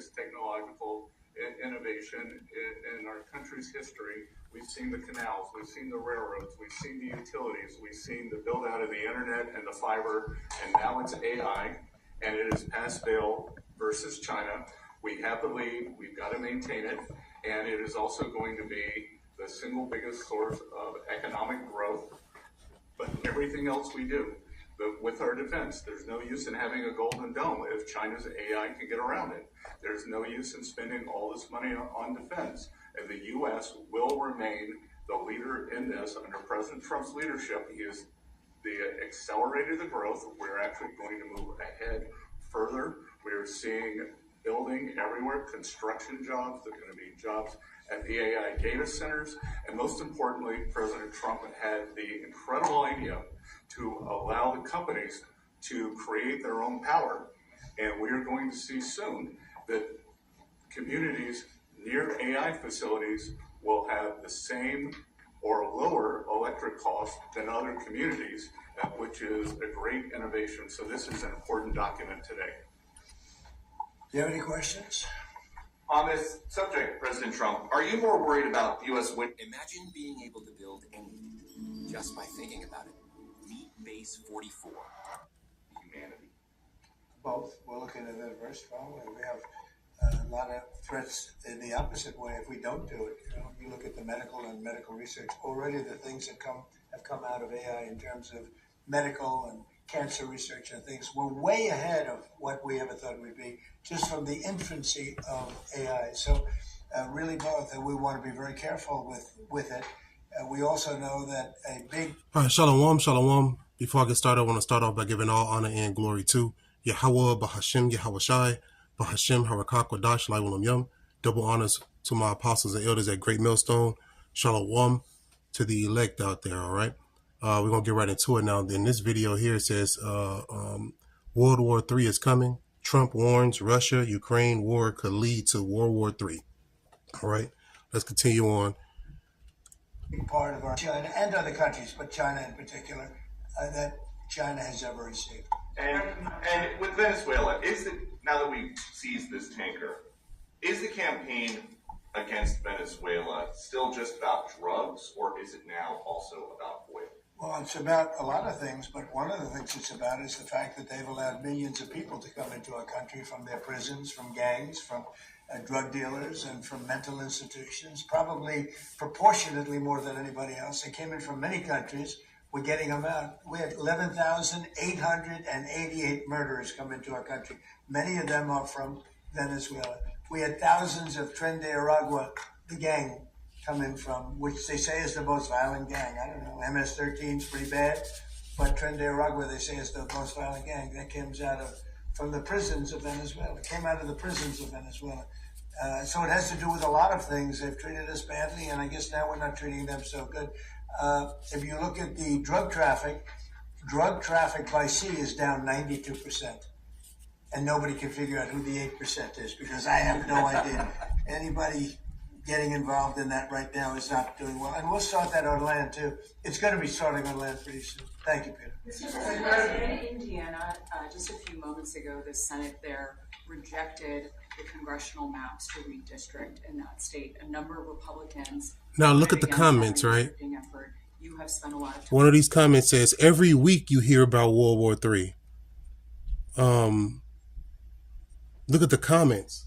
greatest technological innovation in our country's history. We've seen the canals, we've seen the railroads, we've seen the utilities, we've seen the build out of the internet and the fiber, and now it's AI, and it is pass-fail versus China. We have the lead, we've got to maintain it, and it is also going to be the single biggest source of economic growth, but everything else we do. But with our defense, there's no use in having a golden dome if China's AI can get around it. There's no use in spending all this money on defense. And the U.S. will remain the leader in this under President Trump's leadership. He is the accelerated the growth. We're actually going to move ahead further. We're seeing building everywhere, construction jobs. There are going to be jobs at the AI data centers. And most importantly, President Trump had the incredible idea to allow the companies to create their own power. And we are going to see soon that communities near AI facilities will have the same or lower electric costs than other communities, which is a great innovation. So this is an important document today. Do you have any questions? On this subject, President Trump, are you more worried about the U.S. Imagine being able to build anything just by thinking about it. Meet Base 44. Humanity. Both. We're looking at it very strongly. We have a lot of threats in the opposite way if we don't do it. You look at the medical and medical research. Already the things that have come out of AI in terms of medical and cancer research and things, we're way ahead of what we ever thought we'd be, just from the infancy of AI. So really both, and we want to be very careful with it. We also know that a big... All right, shalom, shalom. Before I get started, I want to start off by giving all honor and glory to Yahweh, Bahashem, Yahweh Shai, Bahashem, Harakak, Wadash, Laiwalam Yum. Double honors to my apostles and elders at Great Millstone. Shalom to the elect out there, all right? We're going to get right into it now. In this video here, it says World War III is coming. Trump warns Russia-Ukraine war could lead to World War III. All right, let's continue on. Part of our China and other countries, but China in particular, that China has ever received. And with Venezuela, now that we've seized this tanker, is the campaign against Venezuela still just about drugs, or is it now also about oil? Well, it's about a lot of things, but one of the things it's about is the fact that they've allowed millions of people to come into our country from their prisons, from gangs, from drug dealers, and from mental institutions, probably proportionately more than anybody else. They came in from many countries. We're getting them out. We had 11,888 murderers come into our country. Many of them are from Venezuela. We had thousands of Tren de Aragua, the gang, come in from, which they say is the most violent gang. I don't know, MS-13 is pretty bad, but Tren de Aragua, they say, is the most violent gang. That comes from the prisons of Venezuela. It came out of the prisons of Venezuela. So it has to do with a lot of things. They've treated us badly, and I guess now we're not treating them so good. If you look at the drug traffic by sea is down 92%. And nobody can figure out who the 8% is, because I have no idea. Anybody getting involved in that right now is not doing well. And we'll start that on land, too. It's going to be starting on land pretty soon. Thank you, Peter. Mr. President, in Indiana, just a few moments ago, the Senate there rejected the congressional maps to redistrict in that state. A number of Republicans... Now look at the comments, right? You have spent a lot of time. One of these comments says, every week you hear about World War III. Look at the comments.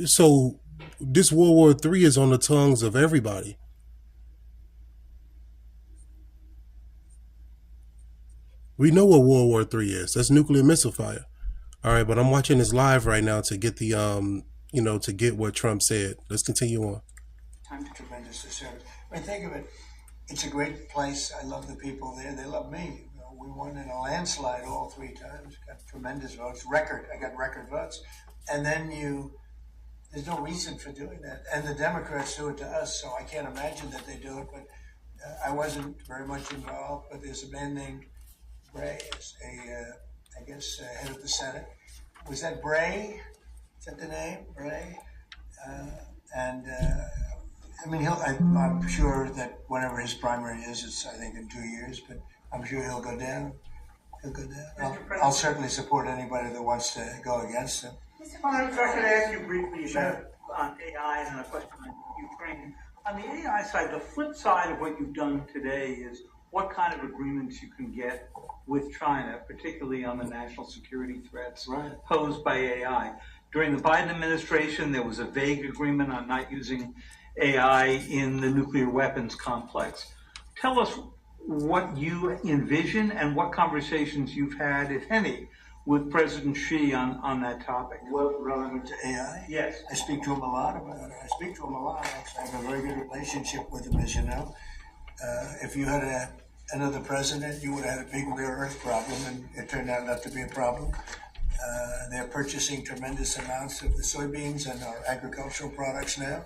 So this World War III is on the tongues of everybody. We know what World War III is. That's nuclear missile fire. All right, but I'm watching this live right now to get the, to get what Trump said. Let's continue on. Tremendous service. I mean, think of it. It's a great place. I love the people there. They love me. We won in a landslide all 3 times. Got tremendous votes. I got record votes. And then there's no reason for doing that. And the Democrats do it to us, so I can't imagine that they do it. But I wasn't very much involved. But there's a man named Bray, head of the Senate. Was that Bray? Is that the name? Bray? I'm sure that whenever his primary is, it's, I think, in 2 years, but I'm sure he'll go down. a good. I'll certainly support anybody that wants to go against him. If I could ask you briefly about on AI and a question on Ukraine. On the AI side, the flip side of what you've done today is what kind of agreements you can get with China, particularly on the national security threats posed by AI. During the Biden administration, there was a vague agreement on not using AI in the nuclear weapons complex. Tell us what you envision and what conversations you've had, if any, with President Xi on that topic. What, relevant to AI? Yes. I speak to him a lot about it. I speak to him a lot. Actually, I have a very good relationship with him, as you know. If you had another president, you would have had a big rare earth problem, and it turned out not to be a problem. They're purchasing tremendous amounts of the soybeans and our agricultural products now.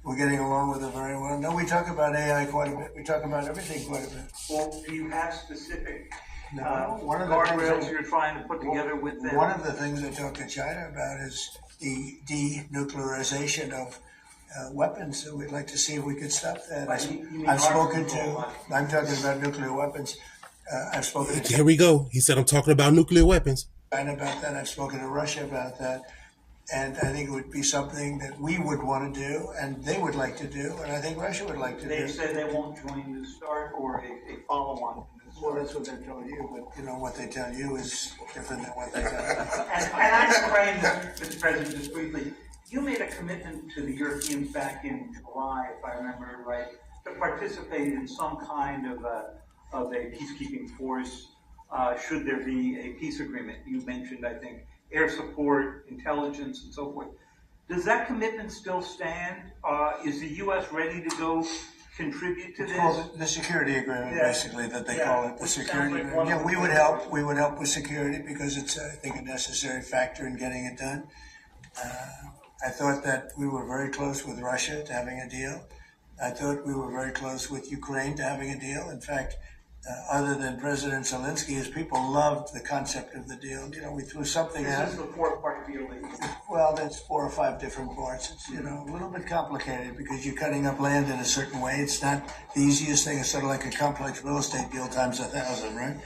We're getting along with it very well. No, we talk about AI quite a bit. We talk about everything quite a bit. Well, do you have specific One of the things guardrails that- you're trying to put together with them? One of the things I talk to China about is the denuclearization of weapons. So we'd like to see if we could stop that. You mean I've spoken arms to. control. I'm talking about nuclear weapons. I've spoken to Here we go. He said I'm talking about nuclear weapons. China about that. I've spoken to Russia about that. And I think it would be something that we would want to do, and they would like to do, and I think Russia would like to They've do. said they won't join the START or a follow-on to the Well, START. that's what they told you, but you know what they tell you is different than what they tell you. And on Ukraine, Mr. President, just briefly, you made a commitment to the Europeans back in July, if I remember right, to participate in some kind of a peacekeeping force, should there be a peace agreement. You mentioned, I think, air support, intelligence, and so forth. Does that commitment still stand? Is the U.S. ready to go contribute to It's this? called the security agreement, Yeah. basically, that they Yeah. call it, the Which sounds security like agreement. one Yeah, of we the would things. help. We would help with security because it's, I think, a necessary factor in getting it done. I thought that we were very close with Russia to having a deal. I thought we were very close with Ukraine to having a deal. In fact, other than President Zelensky, his people loved the concept of the deal. You know, we threw something This out. is the four-part deal that you Well, there's 4 or 5 different parts. It's, you know, a little bit complicated because you're cutting up land in a certain way. It's not the easiest thing. It's sort of like a complex real estate deal times 1,000, right?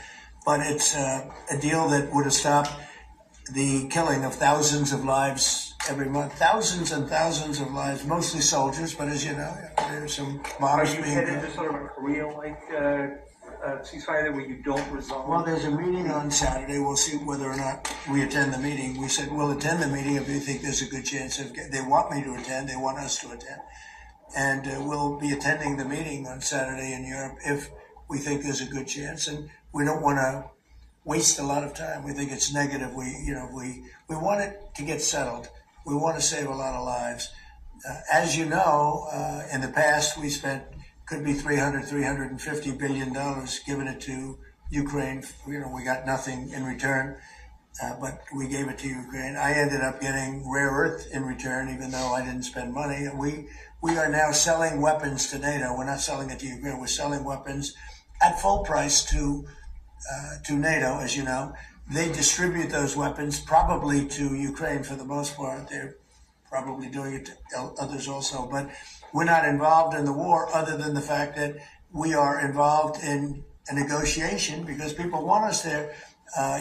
But it's a deal that would have stopped the killing of thousands of lives every month. Thousands and thousands of lives, mostly soldiers, but as you know, there's some Are bombs you being headed to sort of a Korea-like ceasefire where you don't resolve? Well, there's a meeting on Saturday. We'll see whether or not we attend the meeting. We said we'll attend the meeting if we think there's a good chance of. They want me to attend. They want us to attend, and we'll be attending the meeting on Saturday in Europe if we think there's a good chance. And we don't want to waste a lot of time. We think it's negative. We want it to get settled. We want to save a lot of lives. As you know, in the past we spent. Could be $350 billion given it to Ukraine. You know, we got nothing in return, but we gave it to Ukraine. I ended up getting rare earth in return, even though I didn't spend money. We are now selling weapons to NATO. We're not selling it to Ukraine. We're selling weapons at full price to NATO, as you know. They distribute those weapons probably to Ukraine for the most part. They're probably doing it to others also, but we're not involved in the war other than the fact that we are involved in a negotiation because people want us there.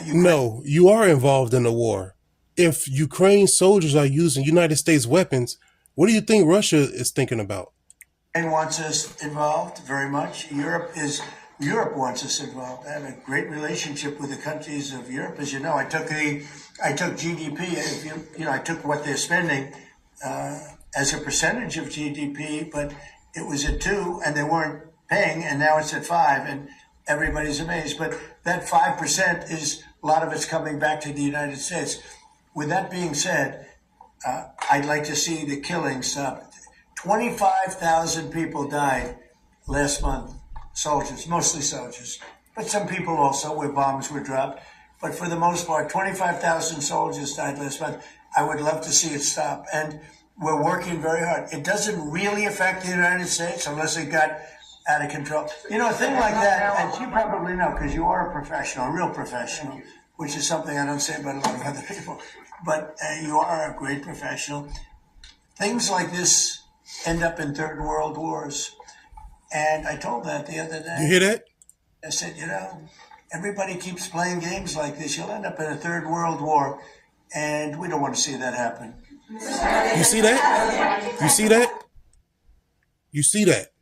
No, you are involved in the war. If Ukraine soldiers are using United States weapons, what do you think Russia is thinking about? Ukraine wants us involved very much. Europe wants us involved. I have a great relationship with the countries of Europe. As you know, I took GDP. I took what they're spending as a percentage of GDP, but it was at 2 and they weren't paying, and now it's at 5 and everybody's amazed. But that 5% is, a lot of it's coming back to the United States. With that being said, I'd like to see the killing stop. 25,000 people died last month, soldiers, mostly soldiers, but some people also where bombs were dropped. But for the most part, 25,000 soldiers died last month. I would love to see it stop. And we're working very hard. It doesn't really affect the United States unless it got out of control. You know, a thing like that, as you probably know, because you are a professional, a real professional, which is something I don't say about a lot of other people, but you are a great professional. Things like this end up in third world wars. And I told that the other day. You hear that? I said, you know, everybody keeps playing games like this, you'll end up in a third world war, and we don't want to see that happen. You see that? You see that? You see that?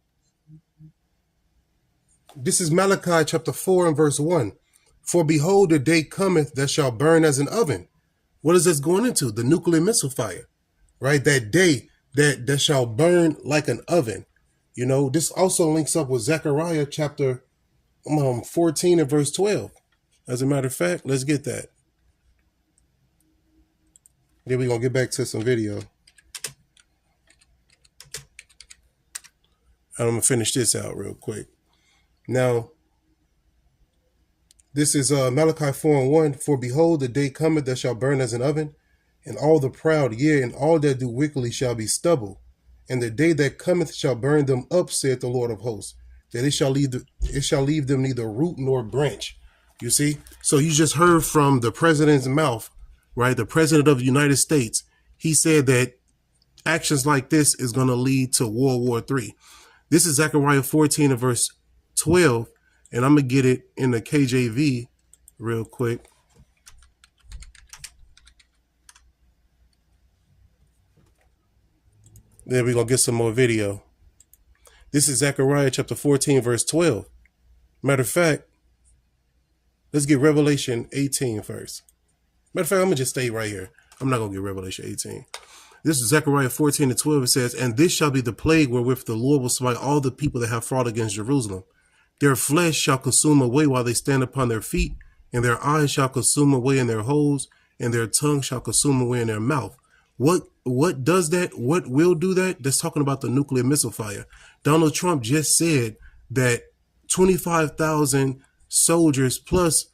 This is Malachi chapter 4 and verse 1. For behold, the day cometh that shall burn as an oven. What is this going into? The nuclear missile fire, right? That day that shall burn like an oven. You know, this also links up with Zechariah chapter 14 and verse 12. As a matter of fact, let's get that. Then we're going to get back to some video. And I'm going to finish this out real quick. Now, this is Malachi 4 and 1. For behold, the day cometh that shall burn as an oven, and all the proud, yea, and all that do wickedly shall be stubble. And the day that cometh shall burn them up, saith the Lord of hosts, that it shall leave them neither root nor branch. You see? So you just heard from the president's mouth, right? The president of the United States. He said that actions like this is going to lead to World War III. This is Zechariah 14 and verse 12. And I'm going to get it in the KJV real quick. Then we're going to get some more video. This is Zechariah chapter 14, verse 12. Matter of fact, let's get Revelation 18 first. Matter of fact, I'm going to just stay right here. I'm not going to get Revelation 18. This is Zechariah 14 and 12. It says, and this shall be the plague wherewith the Lord will smite all the people that have fought against Jerusalem. Their flesh shall consume away while they stand upon their feet, and their eyes shall consume away in their holes, and their tongue shall consume away in their mouth. What does that? What will do that? That's talking about the nuclear missile fire. Donald Trump just said that 25,000 soldiers plus,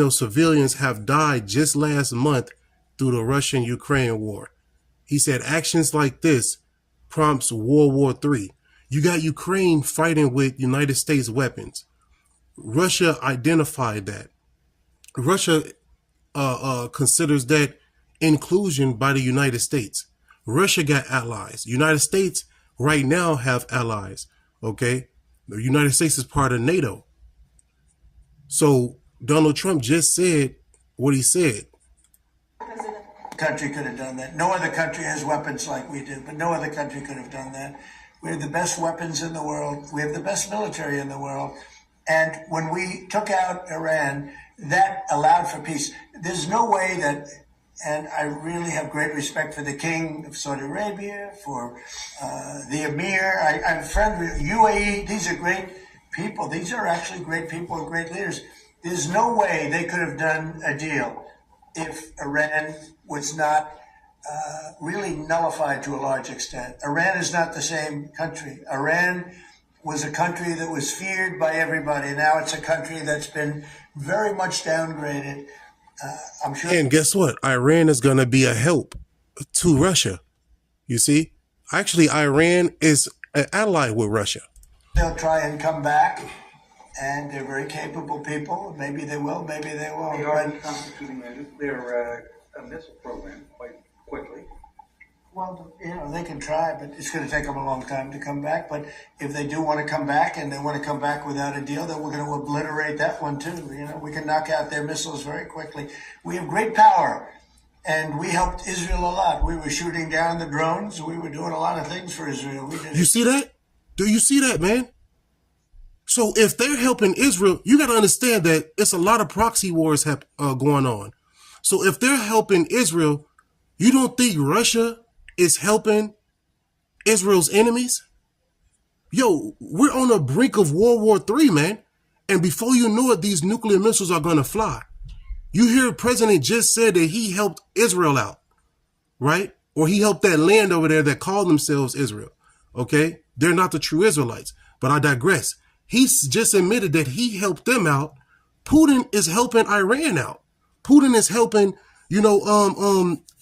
civilians have died just last month through the Russian-Ukraine war. He said actions like this prompts World War III. You got Ukraine fighting with United States weapons. Russia identified that. Russia considers that inclusion by the United States. Russia got allies. United States right now have allies. Okay. The United States is part of NATO. So Donald Trump just said what he said. Country could have done that. No other country has weapons like we do, but no other country could have done that. We have the best weapons in the world. We have the best military in the world. And when we took out Iran, that allowed for peace. There's no way that, and I really have great respect for the King of Saudi Arabia, for the Emir. I'm friend with UAE. These are great people. These are actually great people and great leaders. There's no way they could have done a deal if Iran was not really nullified to a large extent. Iran is not the same country. Iran was a country that was feared by everybody. Now it's a country that's been very much downgraded. I'm sure. And guess what? Iran is going to be a help to Russia. You see, actually, Iran is an ally with Russia. They'll try and come back, and they're very capable people. Maybe they will, maybe they won't. They are reconstituting their missile program quite quickly. Well, they can try, but it's going to take them a long time to come back. But if they do want to come back, and they want to come back without a deal, then we're going to obliterate that one too. We can knock out their missiles very quickly. We have great power, and we helped Israel a lot. We were shooting down the drones. We were doing a lot of things for Israel. You see that? Do you see that, man? So if they're helping Israel, you got to understand that it's a lot of proxy wars going on. So if they're helping Israel, you don't think Russia is helping Israel's enemies? Yo, we're on the brink of World War III, man. And before you know it, these nuclear missiles are going to fly. You hear the president just said that he helped Israel out, right? Or he helped that land over there that called themselves Israel. Okay? They're not the true Israelites, but I digress. He's just admitted that he helped them out. Putin is helping Iran out. Putin is helping,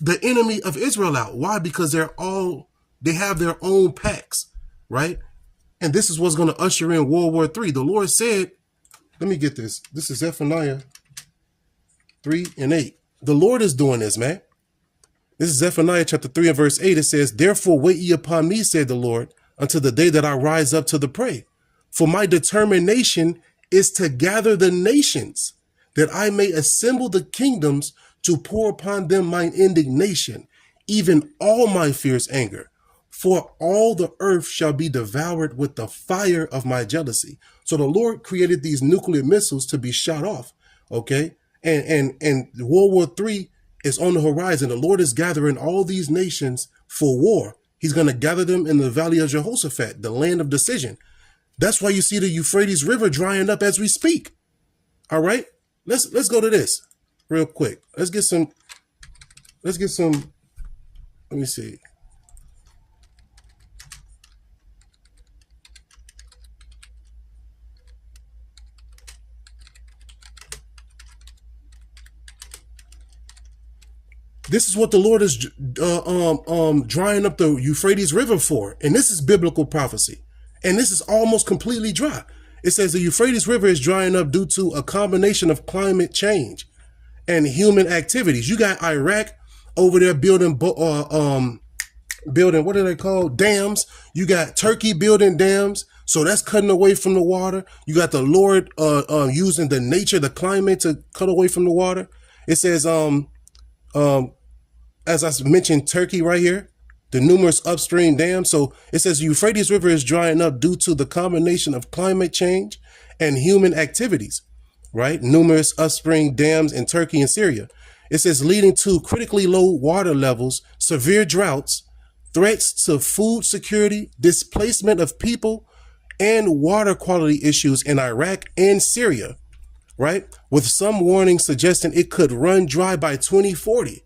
the enemy of Israel out. Why? Because they have their own pacts, right? And this is what's going to usher in World War III. The Lord said, let me get this. This is Zephaniah 3 and 8. The Lord is doing this, man. This is Zephaniah chapter 3 and verse 8. It says, therefore wait ye upon me, said the Lord, until the day that I rise up to the prey. For my determination is to gather the nations that I may assemble the kingdoms to pour upon them mine indignation, even all my fierce anger. For all the earth shall be devoured with the fire of my jealousy. So the Lord created these nuclear missiles to be shot off. Okay. And World War III is on the horizon. The Lord is gathering all these nations for war. He's going to gather them in the valley of Jehoshaphat, the land of decision. That's why you see the Euphrates River drying up as we speak. All right. Let's go to this real quick. Let's get some, let me see. This is what the Lord is drying up the Euphrates River for. And this is biblical prophecy. And this is almost completely dry. It says the Euphrates River is drying up due to a combination of climate change and human activities. You got Iraq over there building, what are they called? Dams. You got Turkey building dams. So that's cutting away from the water. You got the Lord using the nature, the climate to cut away from the water. It says, as I mentioned, Turkey right here, the numerous upstream dams. So it says Euphrates River is drying up due to the combination of climate change and human activities, right? Numerous upstream dams in Turkey and Syria. It says leading to critically low water levels, severe droughts, threats to food security, displacement of people, and water quality issues in Iraq and Syria, right? With some warnings suggesting it could run dry by 2040.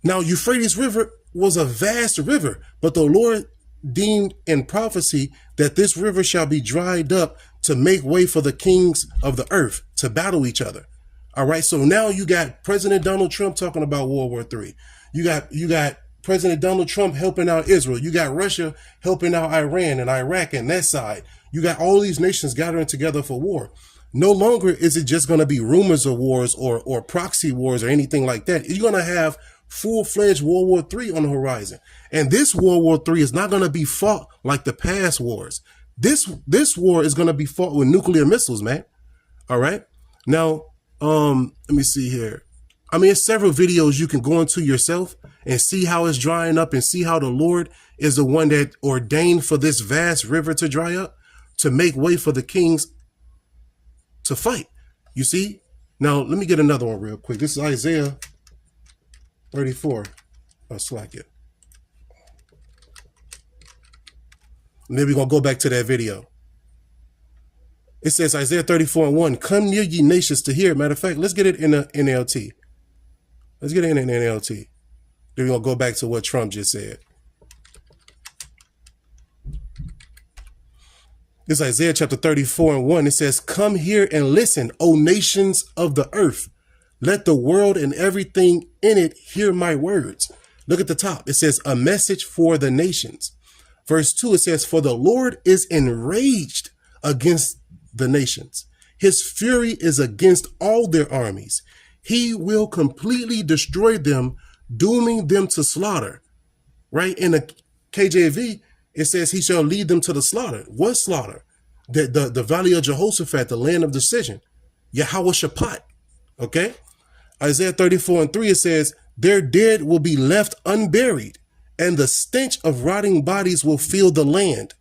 Now, Euphrates River was a vast river, but the Lord deemed in prophecy that this river shall be dried up to make way for the kings of the earth to battle each other. All right. So now you got President Donald Trump talking about World War III. You got President Donald Trump helping out Israel. You got Russia helping out Iran and Iraq and that side. You got all these nations gathering together for war. No longer is it just going to be rumors of wars or proxy wars or anything like that. You're going to have full-fledged World War III on the horizon. And this World War III is not going to be fought like the past wars. This war is going to be fought with nuclear missiles, man. All right. Now, let me see here. I mean, it's several videos you can go into yourself and see how it's drying up and see how the Lord is the one that ordained for this vast river to dry up, to make way for the kings to fight. You see? Now, let me get another one real quick. This is Isaiah 34. I'll slack it. And then we're going to go back to that video. It says Isaiah 34:1, come near ye nations to hear. Matter of fact, let's get it in the NLT. Let's get it in an NLT. Then we're going to go back to what Trump just said. This is Isaiah chapter 34:1. It says, come here and listen, O nations of the earth. Let the world and everything in it hear my words. Look at the top. It says a message for the nations. Verse 2, it says, for the Lord is enraged against the nations. His fury is against all their armies. He will completely destroy them, dooming them to slaughter. Right? In the KJV, it says he shall lead them to the slaughter. What slaughter? The valley of Jehoshaphat, the land of decision. Yehoshaphat. Okay? Isaiah 34:3, it says, their dead will be left unburied, and the stench of rotting bodies will fill the land.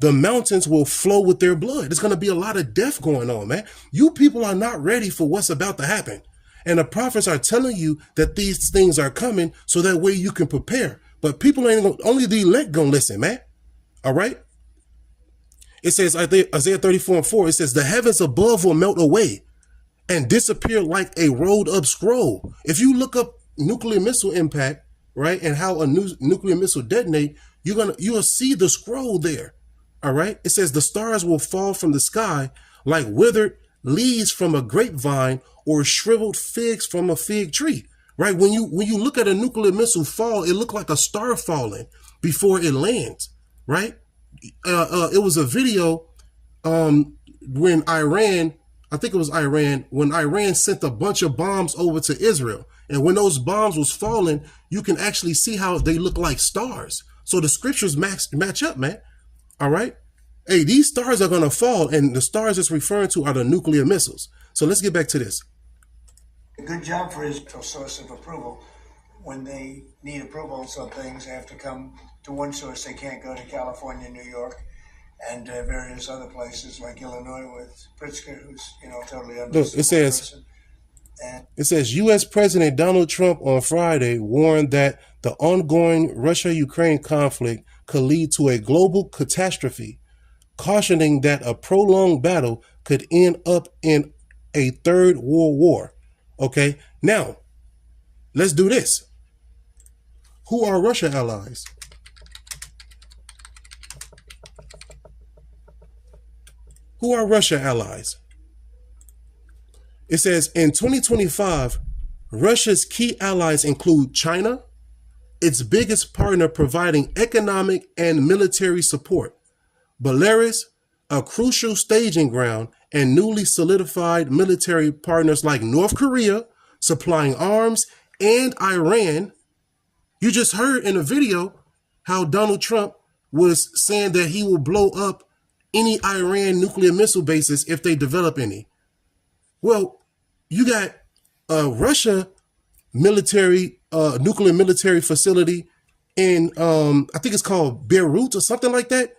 The mountains will flow with their blood. There's going to be a lot of death going on, man. You people are not ready for what's about to happen. And the prophets are telling you that these things are coming so that way you can prepare. But people ain't gonna, only the elect gonna listen, man. All right. It says Isaiah 34:4, it says the heavens above will melt away and disappear like a rolled up scroll. If you look up nuclear missile impact, right, and how a nuclear missile detonate, you'll see the scroll there. All right. It says the stars will fall from the sky like withered leaves from a grapevine or shriveled figs from a fig tree. Right. When you look at a nuclear missile fall, it looked like a star falling before it lands. Right. It was a video when Iran, I think it was Iran, when Iran sent a bunch of bombs over to Israel. And when those bombs was falling, you can actually see how they look like stars. So the scriptures match up, man. All right. Hey, these stars are going to fall, and the stars it's referring to are the nuclear missiles. So let's get back to this. A good job for his source of approval. When they need approvals on things, they have to come to one source. They can't go to California, New York, and various other places like Illinois with Pritzker, who's totally Look, unreasonable it says person. And It says U.S. President Donald Trump on Friday warned that the ongoing Russia-Ukraine conflict could lead to a global catastrophe, cautioning that a prolonged battle could end up in a third world war. Okay, now let's do this. Who are Russia allies? Who are Russia allies? It says in 2025, Russia's key allies include China, its biggest partner providing economic and military support, Belarus, a crucial staging ground, and newly solidified military partners like North Korea, supplying arms, and Iran. You just heard in a video how Donald Trump was saying that he will blow up any Iran nuclear missile bases if they develop any. Well, you got Russia military, nuclear military facility in, I think it's called Beirut or something like that.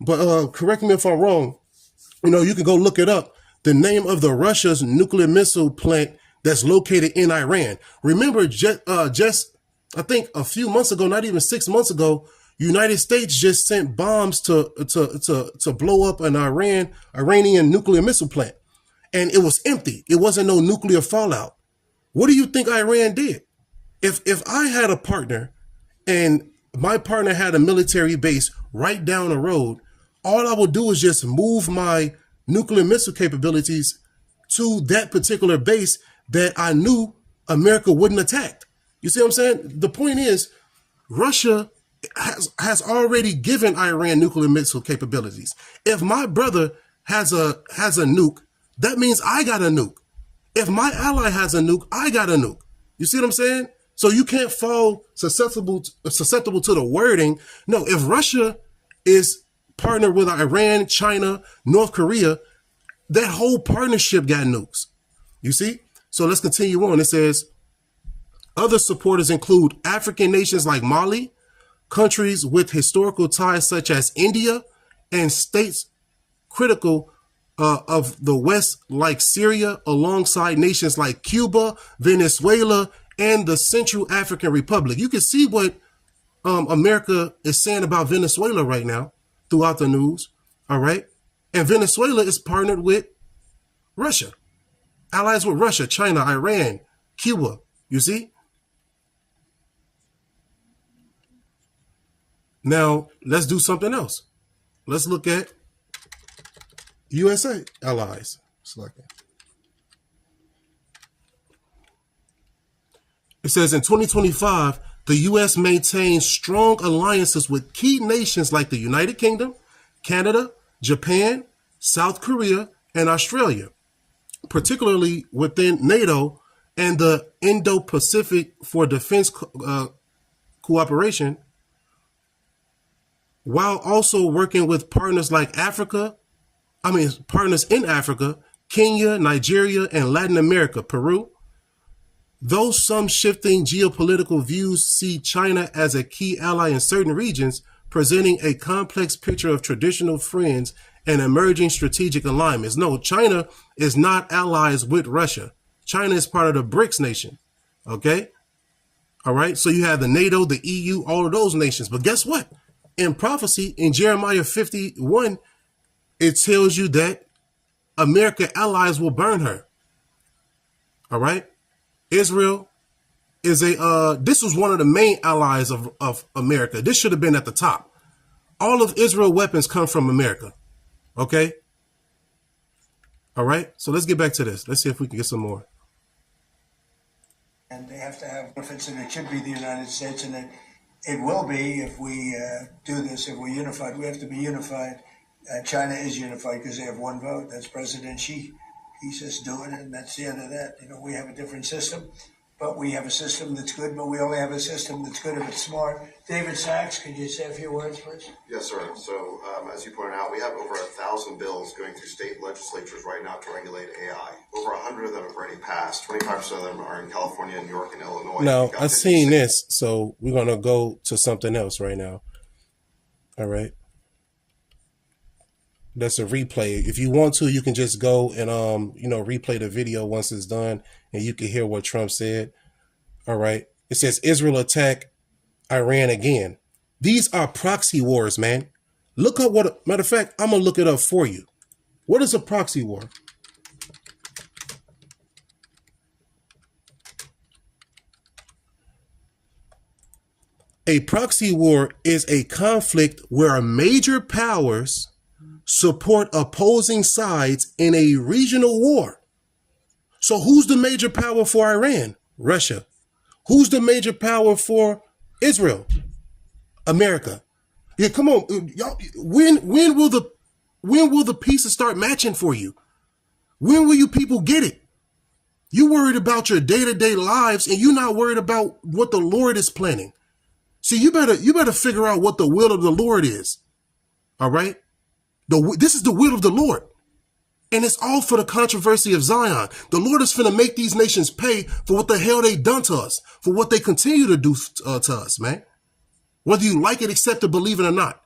But correct me if I'm wrong. You can go look it up. The name of the Russia's nuclear missile plant that's located in Iran. Remember, just I think a few months ago, not even 6 months ago, United States just sent bombs to blow up an Iranian nuclear missile plant. And it was empty. It wasn't no nuclear fallout. What do you think Iran did? If I had a partner and my partner had a military base right down the road, all I would do is just move my nuclear missile capabilities to that particular base that I knew America wouldn't attack. You see what I'm saying? The point is, Russia has already given Iran nuclear missile capabilities. If my brother has a nuke, that means I got a nuke. If my ally has a nuke, I got a nuke. You see what I'm saying? So you can't fall susceptible to the wording. No, if Russia is partnered with Iran, China, North Korea, that whole partnership got nukes. You see? So let's continue on. It says, other supporters include African nations like Mali, countries with historical ties such as India, and states critical of the West like Syria, alongside nations like Cuba, Venezuela, and the Central African Republic. You can see what America is saying about Venezuela right now throughout the news. All right. And Venezuela is partnered with Russia, allies with Russia, China, Iran, Cuba. You see? Now, let's do something else. Let's look at USA allies. It says in 2025, the U.S. maintains strong alliances with key nations like the United Kingdom, Canada, Japan, South Korea, and Australia, particularly within NATO and the Indo-Pacific for defense cooperation, while also working with partners in Africa, Kenya, Nigeria, and Latin America, Peru. Though some shifting geopolitical views see China as a key ally in certain regions, presenting a complex picture of traditional friends and emerging strategic alignments. No, China is not allies with Russia. China is part of the BRICS nation. Okay? All right. So you have the NATO, the EU, all of those nations. But guess what? In prophecy, in Jeremiah 51, it tells you that America allies will burn her. All right. Israel is this was one of the main allies of America. This should have been at the top. All of Israel weapons come from America. Okay. All right. So let's get back to this. Let's see if we can get some more. And they have to have benefits, and it should be the United States, and it will be if we do this, if we're unified. We have to be unified. China is unified because they have one vote. That's President Xi. He says do it, and that's the end of that. We have a different system. but we have a system that's good, but we only have a system that's good if it's smart. David Sachs, could you say a few words, please? Yes, sir. So, as you pointed out, we have over 1,000 bills going through state legislatures right now to regulate AI. Over 100 of them have already passed. 25% of them are in California, New York, and Illinois. Now, We've got I've seen 56 this, so we're going to go to something else right now. All right. That's a replay. If you want to, you can just go and, replay the video once it's done and you can hear what Trump said. All right. It says Israel attack Iran again. These are proxy wars, man. Look up what, matter of fact, I'm going to look it up for you. What is a proxy war? A proxy war is a conflict where major powers support opposing sides in a regional war. So who's the major power for Iran? Russia. Who's the major power for Israel? America. Yeah, come on, y'all. When will the pieces start matching for you? When will you people get it? You worried about your day-to-day lives and you're not worried about what the Lord is planning. See, you better figure out what the will of the Lord is. All right? This is the will of the Lord. And it's all for the controversy of Zion. The Lord is finna make these nations pay for what the hell they done to us, for what they continue to do to us, man. Whether you like it, accept it, believe it or not.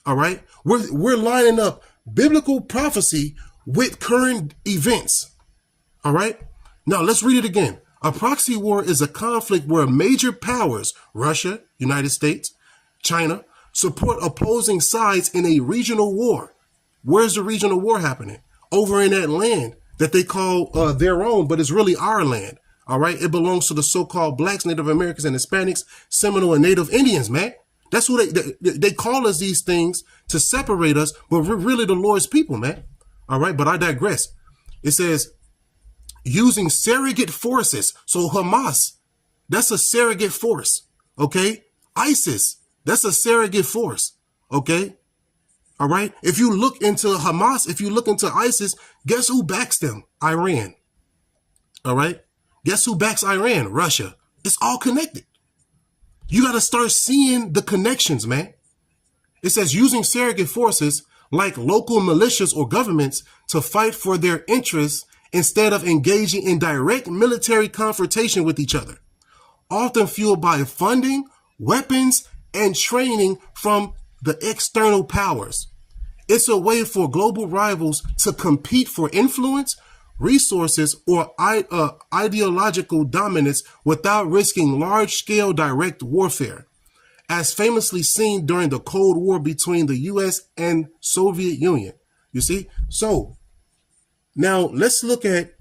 All right? We're lining up biblical prophecy with current events. All right? Now let's read it again. A proxy war is a conflict where major powers, Russia, United States, China, support opposing sides in a regional war. Where's the regional war happening? Over in that land that they call their own, but it's really our land. All right. It belongs to the so-called blacks, Native Americans and Hispanics, Seminole and Native Indians, man. That's who they call us these things to separate us, but we're really the Lord's people, man. All right. But I digress. It says using surrogate forces. So Hamas, that's a surrogate force. OK, ISIS, that's a surrogate force. OK. All right. If you look into Hamas, if you look into ISIS, guess who backs them? Iran. All right. Guess who backs Iran? Russia. It's all connected. You got to start seeing the connections, man. It says using surrogate forces like local militias or governments to fight for their interests instead of engaging in direct military confrontation with each other, often fueled by funding, weapons, and training from the external powers. It's a way for global rivals to compete for influence, resources, or ideological dominance without risking large-scale direct warfare, as famously seen during the Cold War between the U.S. and Soviet Union. You see? So now let's look at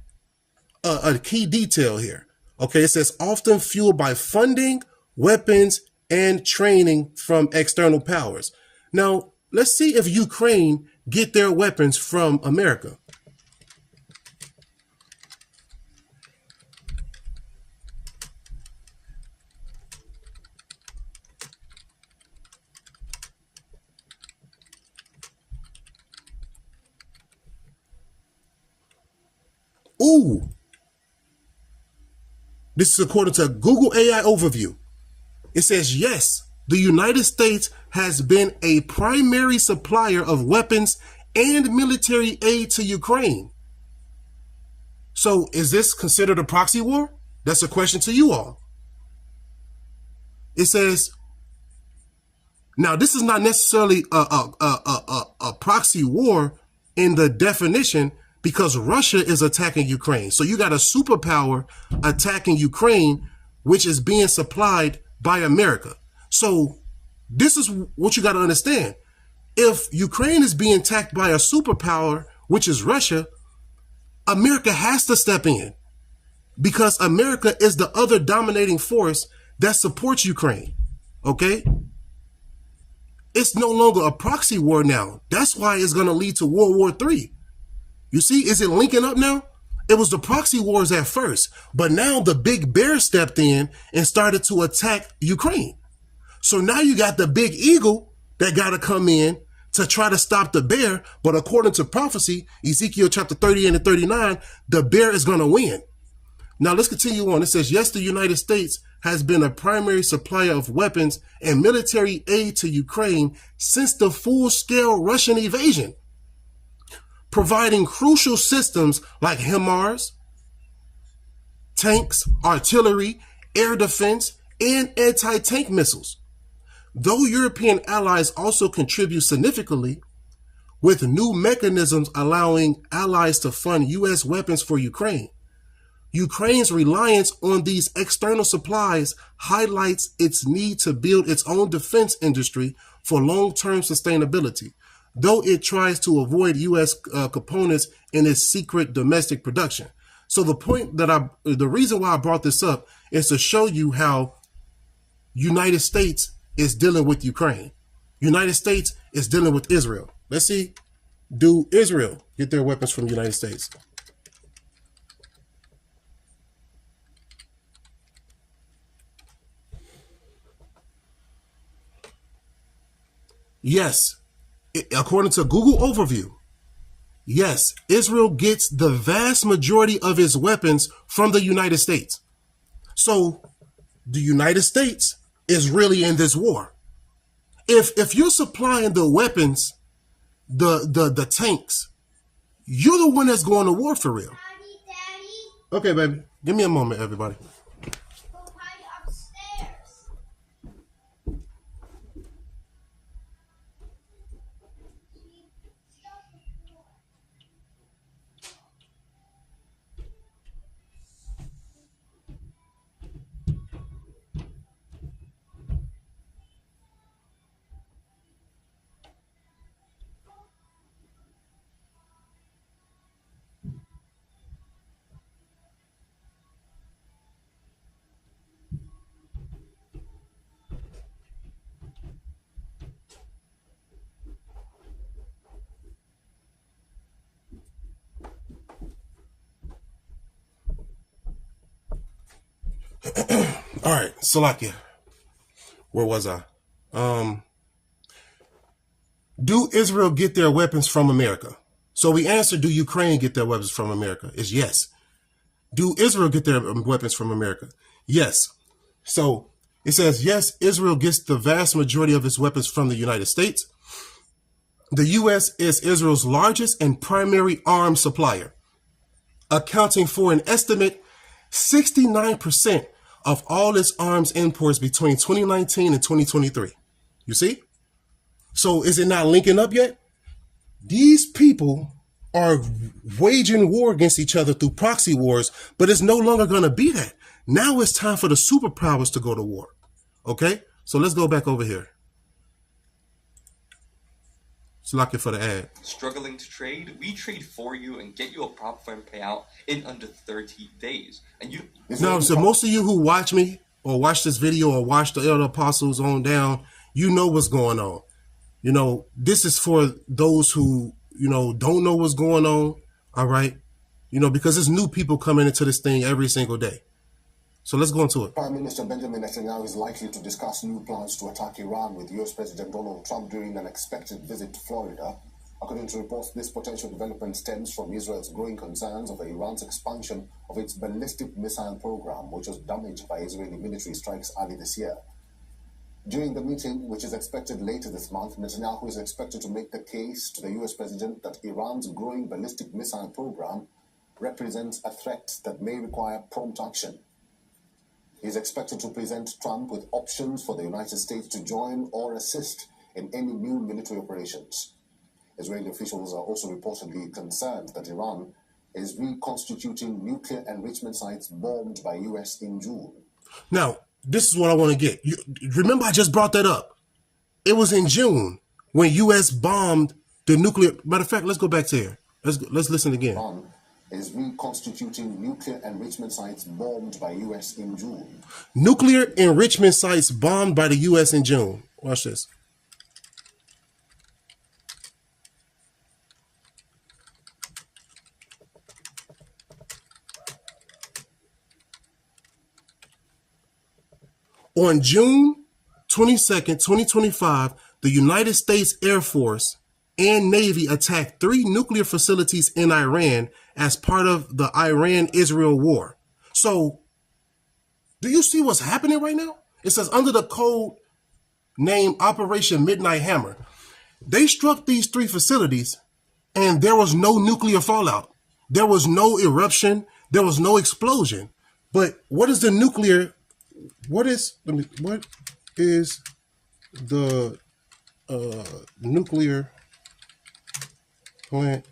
a key detail here. Okay, it says often fueled by funding, weapons, and training from external powers. Now, let's see if Ukraine get their weapons from America. Ooh. This is according to Google AI Overview. It says, yes, the United States has been a primary supplier of weapons and military aid to Ukraine. So is this considered a proxy war? That's a question to you all. It says, now this is not necessarily a proxy war in the definition, because Russia is attacking Ukraine. So you got a superpower attacking Ukraine, which is being supplied by America. So this is what you got to understand. If Ukraine is being attacked by a superpower, which is Russia, America has to step in, because America is the other dominating force that supports Ukraine. Okay? It's no longer a proxy war now. That's why it's going to lead to World War III. You see, is it linking up now? It was the proxy wars at first, but now the big bear stepped in and started to attack Ukraine. So now you got the big eagle that got to come in to try to stop the bear. But according to prophecy, Ezekiel chapter 30 and 39, the bear is going to win. Now let's continue on. It says, yes, the United States has been a primary supplier of weapons and military aid to Ukraine since the full-scale Russian invasion, providing crucial systems like HIMARS, tanks, artillery, air defense, and anti-tank missiles. Though European allies also contribute significantly, with new mechanisms allowing allies to fund U.S. weapons for Ukraine. Ukraine's reliance on these external supplies highlights its need to build its own defense industry for long-term sustainability, though it tries to avoid U.S. components in its secret domestic production. So the reason why I brought this up is to show you how United States is dealing with Ukraine. United States is dealing with Israel. Let's see, do Israel get their weapons from the United States? Yes, according to Google overview, yes, Israel gets the vast majority of its weapons from the United States. So the United States is really in this war. If you're supplying the weapons, the tanks, you're the one that's going to war for real. Okay, baby, give me a moment, everybody. All right, Salakia. Where was I? Do Israel get their weapons from America? So we answered, do Ukraine get their weapons from America? Is yes. Do Israel get their weapons from America? Yes. So it says, yes, Israel gets the vast majority of its weapons from the United States. The U.S. is Israel's largest and primary arms supplier, accounting for an estimate 69% of all its arms imports between 2019 and 2023. You see? So is it not linking up yet? These people are waging war against each other through proxy wars, but it's no longer going to be that. Now it's time for the superpowers to go to war. Okay? So let's go back over here. Slack it for the ad. Struggling to trade? We trade for you and get you a prop firm payout in under 30 days. And you... Now, so most of you who watch me or watch this video or watch the Elder Apostles on down, you know what's going on. You know, this is for those who, you know, don't know what's going on. All right. You know, because there's new people coming into this thing every single day. So let's go into it. Prime Minister Benjamin Netanyahu is likely to discuss new plans to attack Iran with US President Donald Trump during an expected visit to Florida. According to reports, this potential development stems from Israel's growing concerns over Iran's expansion of its ballistic missile program, which was damaged by Israeli military strikes early this year. During the meeting, which is expected later this month, Netanyahu is expected to make the case to the US president that Iran's growing ballistic missile program represents a threat that may require prompt action. He is expected to present Trump with options for the United States to join or assist in any new military operations. Israeli officials are also reportedly concerned that Iran is reconstituting nuclear enrichment sites bombed by US in June. Now, this is what I want to get. Remember, I just brought that up. It was in June when US bombed the nuclear. Matter of fact, let's go back to here. Let's listen again. Iran is reconstituting nuclear enrichment sites bombed by US in June. Nuclear enrichment sites bombed by the US in June. Watch this. On June 22nd, 2025, the United States Air Force and Navy attacked 3 nuclear facilities in Iran as part of the Iran-Israel war. So, do you see what's happening right now? It says under the code name Operation Midnight Hammer, they struck these 3 facilities and there was no nuclear fallout. There was no eruption. There was no explosion. But what is the nuclear? What is the nuclear plant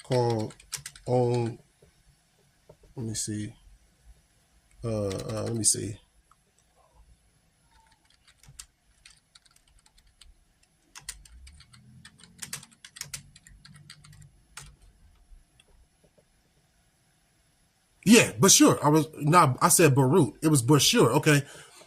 called on? Let me see. Let me see. Yeah, Bashur. I said Beirut. It was Bashur. Okay.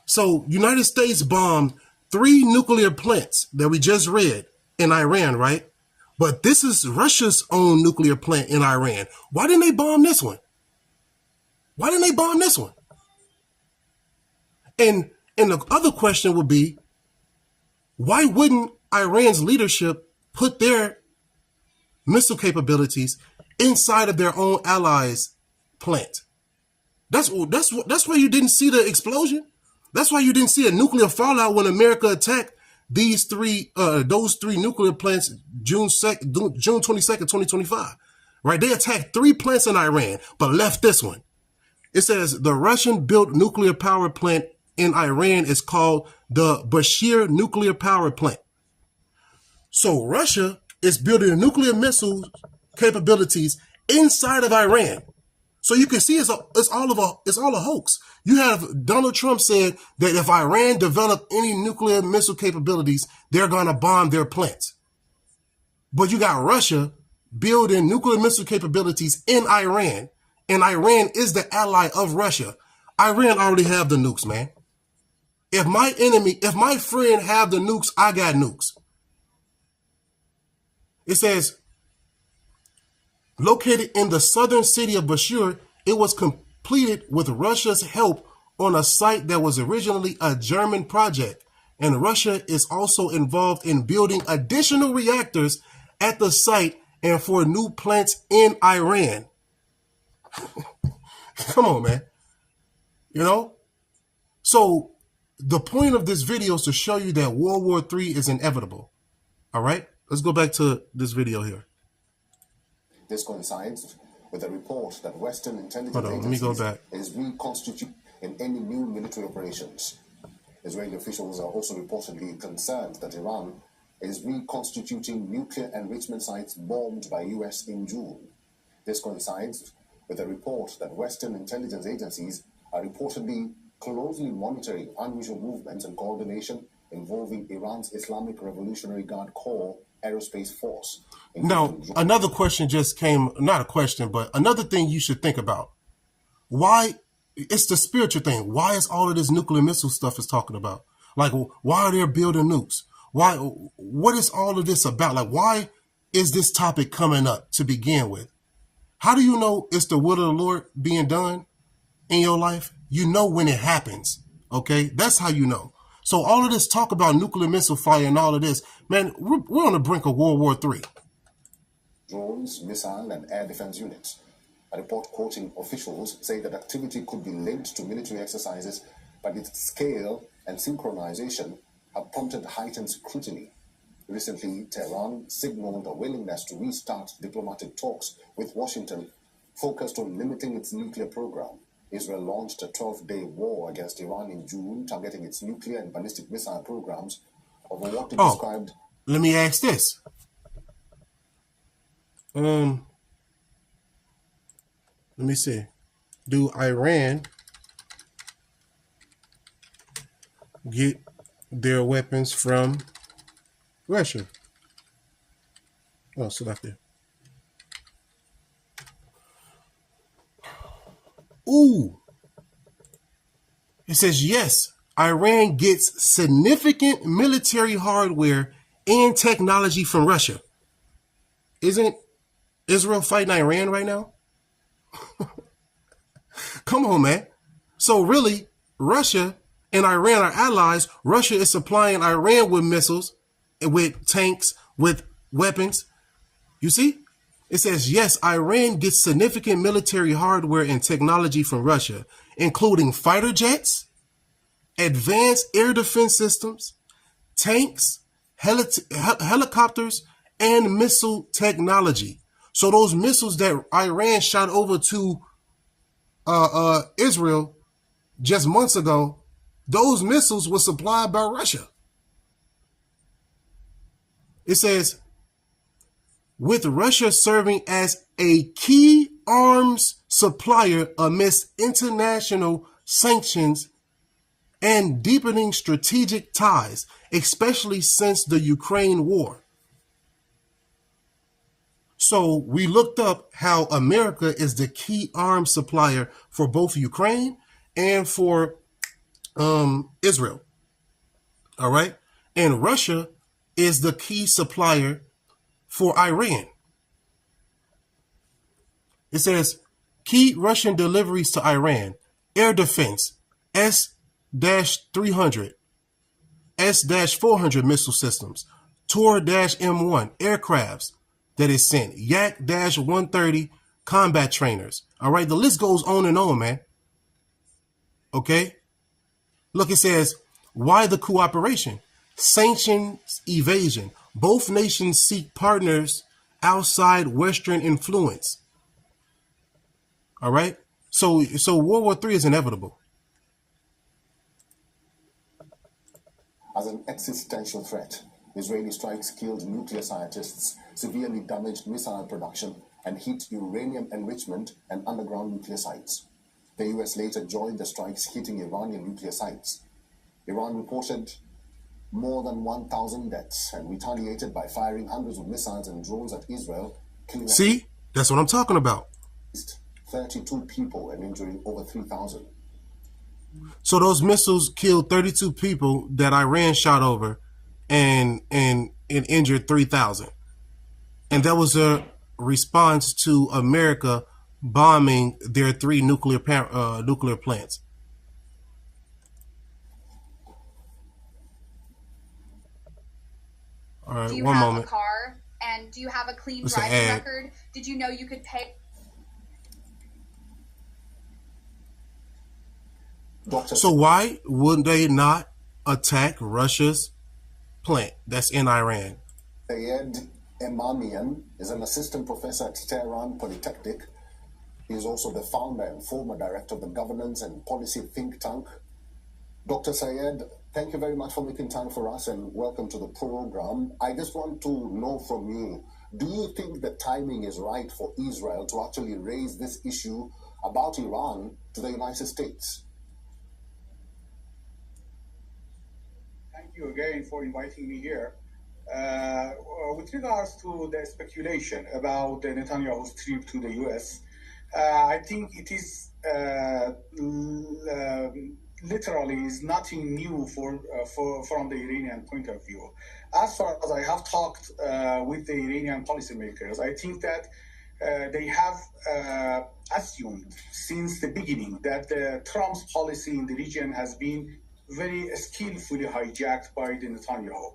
So United States bombed 3 nuclear plants that we just read in Iran, right? But this is Russia's own nuclear plant in Iran. Why didn't they bomb this one? Why didn't they bomb this one? And the other question would be, why wouldn't Iran's leadership put their missile capabilities inside of their own allies' plant? That's why you didn't see the explosion. That's why you didn't see a nuclear fallout when America attacked those 3 nuclear plants June 22nd, 2025. Right? They attacked 3 plants in Iran, but left this one. It says the Russian-built nuclear power plant in Iran is called the Bashir Nuclear Power Plant. So Russia is building nuclear missile capabilities inside of Iran. So you can see it's all a hoax. You have Donald Trump said that if Iran develop any nuclear missile capabilities, they're going to bomb their plants. But you got Russia building nuclear missile capabilities in Iran, and Iran is the ally of Russia. Iran already have the nukes, man. If my friend have the nukes, I got nukes. It says, located in the southern city of Bashur, it was completed with Russia's help on a site that was originally a German project. And Russia is also involved in building additional reactors at the site and for new plants in Iran. Come on, man. You know? So the point of this video is to show you that World War III is inevitable. All right? Let's go back to this video here. This coincides with a report that Western intelligence is reconstituted in any new military operations. Israeli officials are also reportedly concerned that Iran is reconstituting nuclear enrichment sites bombed by US in June. This coincides with a report that Western intelligence agencies are reportedly closely monitoring unusual movements and coordination involving Iran's Islamic Revolutionary Guard Corps Aerospace Force. Now, another question just came, not a question, but another thing you should think about. Why, it's the spiritual thing. Why is all of this nuclear missile stuff is talking about? Like, why are they building nukes? Why, what is all of this about? Like, why is this topic coming up to begin with? How do you know it's the will of the Lord being done in your life? You know when it happens, okay? That's how you know. So all of this talk about nuclear missile fire and all of this, man, we're on the brink of World War III. Drones, missile, and air defense units. A report quoting officials say that activity could be linked to military exercises, but its scale and synchronization have prompted heightened scrutiny. Recently, Tehran signaled a willingness to restart diplomatic talks with Washington, focused on limiting its nuclear program. Israel launched a 12-day war against Iran in June, targeting its nuclear and ballistic missile programs over what it described. Let me ask this. Let me see. Do Iran get their weapons from Russia? Oh, selected. Ooh. It says, yes, Iran gets significant military hardware and technology from Russia. Isn't Israel fighting Iran right now? Come on, man. So really, Russia and Iran are allies. Russia is supplying Iran with missiles, with tanks, with weapons. You see? It says, yes, Iran gets significant military hardware and technology from Russia, including fighter jets, advanced air defense systems, tanks, helicopters, and missile technology. So those missiles that Iran shot over to Israel just months ago, those missiles were supplied by Russia. It says, with Russia serving as a key arms supplier amidst international sanctions and deepening strategic ties, especially since the Ukraine war. So we looked up how America is the key arms supplier for both Ukraine and for Israel. All right. And Russia is the key supplier for Iran. It says key Russian deliveries to Iran: air defense, S-300, S-400 missile systems, Tor-M1 aircrafts that is sent, Yak-130 combat trainers. All right, the list goes on, man. Okay. Look, it says, why the cooperation? Sanctions evasion. Both nations seek partners outside Western influence. All right. So World War III is inevitable. As an existential threat, Israeli strikes killed nuclear scientists, severely damaged missile production, and hit uranium enrichment and underground nuclear sites. The US later joined the strikes hitting Iranian nuclear sites. Iran reported more than 1,000 deaths and retaliated by firing hundreds of missiles and drones at Israel, killing See, that's what I'm talking about. 32 people and injuring over 3,000. So those missiles killed 32 people that Iran shot over and injured 3,000. And that was a response to America bombing their 3 nuclear plants. All right, do you one have moment. a car? And do you have a clean It's an driving ad. record? Did you know you could pay? So why would they not attack Russia's plant that's in Iran? Sayed Emamian is an assistant professor at Tehran Polytechnic. He is also the founder and former director of the governance and policy think tank. Dr. Sayed, thank you very much for making time for us and welcome to the program. I just want to know from you, do you think the timing is right for Israel to actually raise this issue about Iran to the United States? Thank you again for inviting me here. With regards to the speculation about Netanyahu's trip to the U.S., I think it is literally is nothing new from the Iranian point of view. As far as I have talked with the Iranian policymakers, I think that they have assumed since the beginning that Trump's policy in the region has been very skillfully hijacked by the Netanyahu.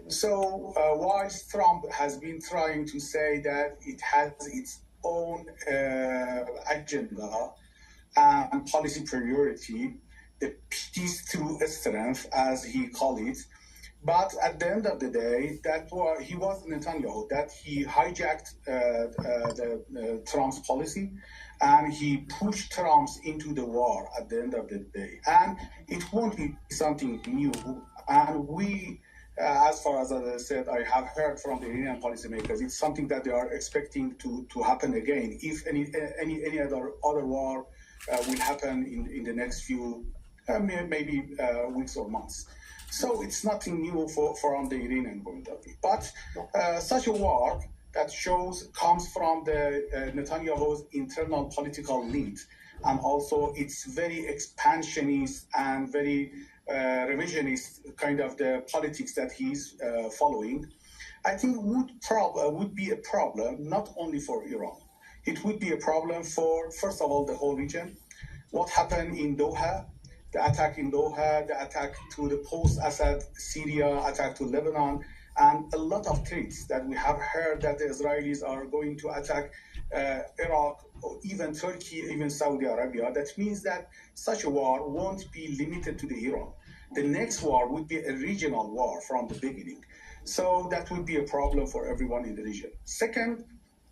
So whilst Trump has been trying to say that it has its own agenda and policy priority, the peace through strength, as he called it, but at the end of the day, he was Netanyahu, that he hijacked Trump's policy, and he pushed Trump into the war at the end of the day. And it won't be something new. And we, as far as I said, I have heard from the Iranian policymakers, it's something that they are expecting to happen again. If any other war will happen in the next few, maybe weeks or months. So it's nothing new from the Iranian point of view. But such a war that comes from the Netanyahu's internal political need, and also it's very expansionist and very revisionist kind of the politics that he's following, I think would be a problem not only for Iran. It would be a problem for, first of all, the whole region. What happened in Doha, the attack in Doha, the attack to the post-Assad Syria, attack to Lebanon, and a lot of threats that we have heard that the Israelis are going to attack Iraq, or even Turkey, even Saudi Arabia. That means that such a war won't be limited to the Iran. The next war would be a regional war from the beginning. So that would be a problem for everyone in the region. Second,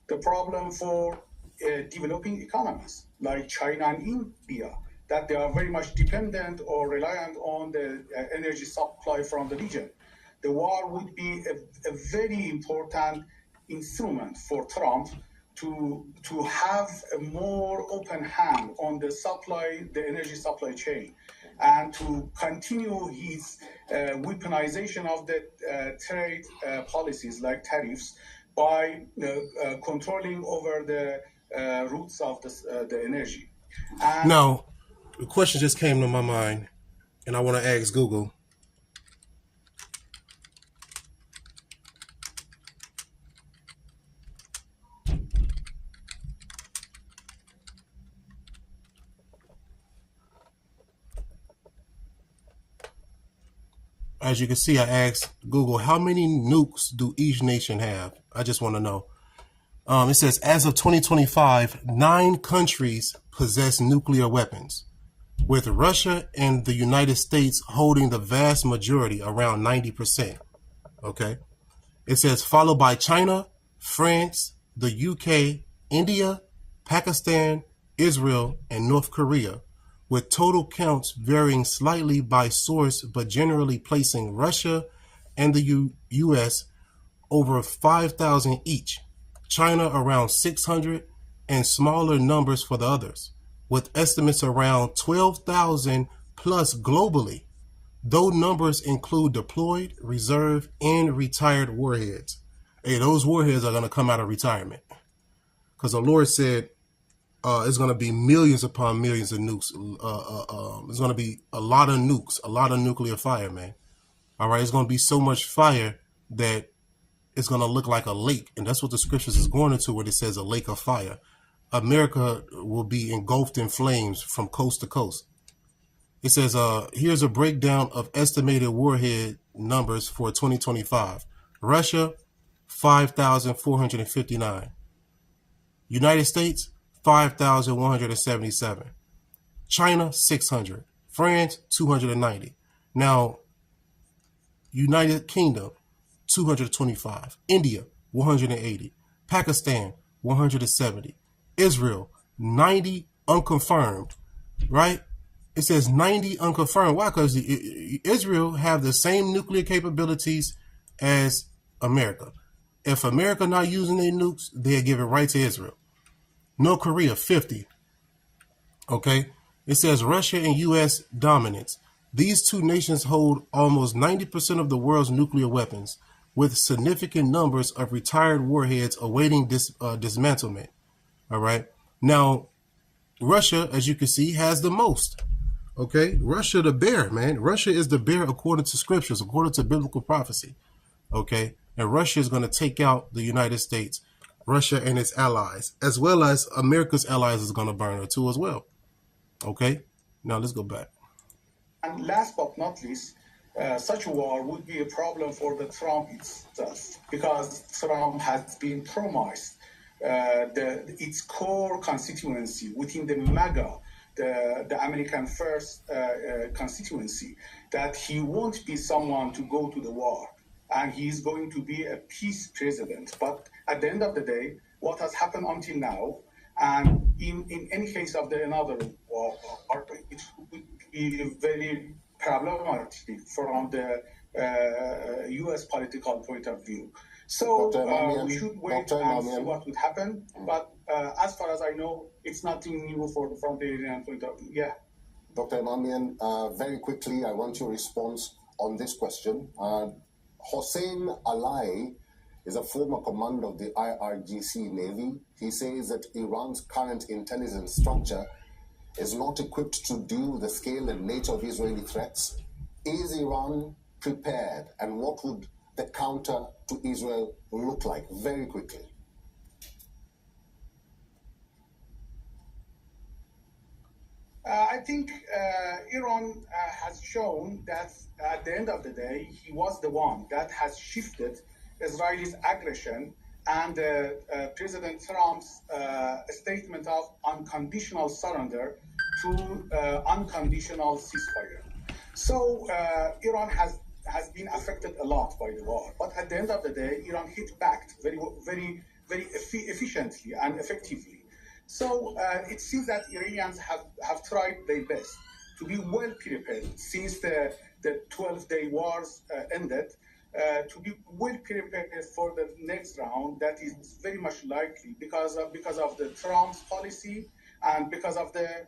the problem for developing economies like China and India, that they are very much dependent or reliant on the energy supply from the region. The war would be a very important instrument for Trump to have a more open hand on the energy supply chain, and to continue his weaponization of the trade policies like tariffs by controlling over the routes of the energy. Now, the question just came to my mind, and I want to ask Google. As you can see, I asked Google, how many nukes do each nation have? I just want to know. It says, as of 2025, 9 countries possess nuclear weapons, with Russia and the United States holding the vast majority, around 90%. Okay. It says, followed by China, France, the UK, India, Pakistan, Israel, and North Korea, with total counts varying slightly by source, but generally placing Russia and the US over 5,000 each, China around 600, and smaller numbers for the others, with estimates around 12,000 plus globally, though numbers include deployed, reserve, and retired warheads. Hey, those warheads are going to come out of retirement, because the Lord said it's going to be millions upon millions of nukes. It's going to be a lot of nukes, a lot of nuclear fire, man. All right, it's going to be so much fire that it's going to look like a lake, and that's what the scriptures is going into, when it says a lake of fire. America will be engulfed in flames from coast to coast. It says, here's a breakdown of estimated warhead numbers for 2025. Russia, 5,459. United States, 5,177. China, 600. France, 290. Now, United Kingdom, 225. India, 180. Pakistan, 170. Israel, 90 unconfirmed, right? It says 90 unconfirmed. Why? Because Israel have the same nuclear capabilities as America. If America not using their nukes, they'll give it right to Israel. North Korea, 50. Okay. It says Russia and U.S. dominance. These two nations hold almost 90% of the world's nuclear weapons, with significant numbers of retired warheads awaiting dismantlement. All right. Now, Russia, as you can see, has the most. Okay. Russia, the bear, man. Russia is the bear according to scriptures, according to biblical prophecy. Okay. And Russia is going to take out the United States, Russia and its allies, as well as America's allies is going to burn her too as well. Okay. Now let's go back. And last but not least, such a war would be a problem for the Trump itself, because Trump has been promised its core constituency within the MAGA, the American First constituency, that he won't be someone to go to the war, and he's going to be a peace president. But at the end of the day, what has happened until now, and in any case of another war, it would be very problematic from the U.S. political point of view. So we should wait and see what would happen. But as far as I know, it's nothing new from the Iranian point of view. Yeah. Dr. Emamian, very quickly, I want your response on this question. Hossein Alai is a former commander of the IRGC Navy. He says that Iran's current intelligence structure is not equipped to deal with the scale and nature of Israeli threats. Is Iran prepared, and what would the counter to Israel look like? Very quickly. I think Iran has shown that at the end of the day, he was the one that has shifted Israel's aggression and President Trump's statement of unconditional surrender to unconditional ceasefire. So Iran has been affected a lot by the war, but at the end of the day, Iran hit back very efficiently and effectively. So it seems that Iranians have tried their best to be well prepared since the 12-day wars ended, to be well prepared for the next round that is very much likely because of the Trump's policy and because of the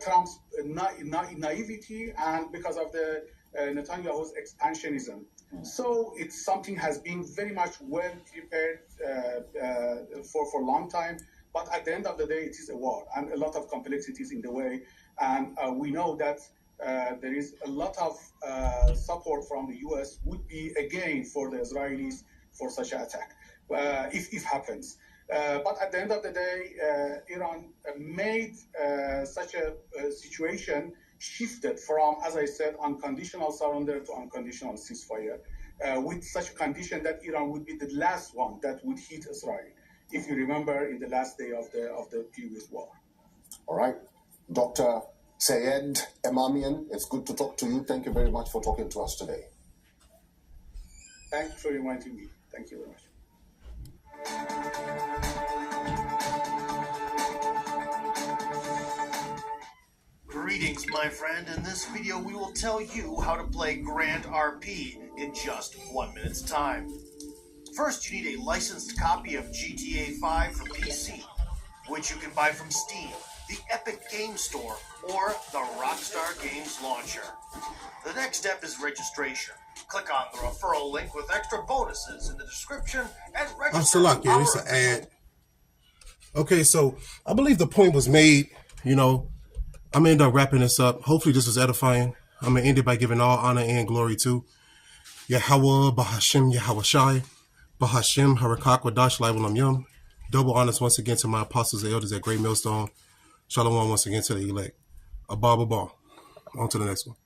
Trump's naivety and because of the Netanyahu's expansionism. So it's something has been very much well prepared for a long time. But at the end of the day, it is a war and a lot of complexities in the way. And we know that there is a lot of support from the U.S. would be again for the Israelis for such an attack, if it happens. But at the end of the day, Iran made such a situation shifted from, as I said, unconditional surrender to unconditional ceasefire, with such a condition that Iran would be the last one that would hit Israel, if you remember, in the last day of the previous war. All right. Dr. Sayed Emamian, it's good to talk to you. Thank you very much for talking to us today. Thank you for inviting me. Thank you very much. Greetings, my friend. In this video, we will tell you how to play Grand RP in just 1 minute's time. First, you need a licensed copy of GTA 5 for PC, which you can buy from Steam, the Epic Games Store, or the Rockstar Games Launcher. The next step is registration. Click on the referral link with extra bonuses in the description and register. Salakia, it's an ad. Okay, so I believe the point was made. You know, I'm gonna end up wrapping this up. Hopefully this was edifying. I'm gonna end it by giving all honor and glory to Yahweh, Bahashim, Yahweh Shai, Bahashim, Harakak, Wadash, Laiwalam Yum. Double honors once again to my apostles and elders at Great Millstone. Shalom once again to the elect. Abba. On to the next one.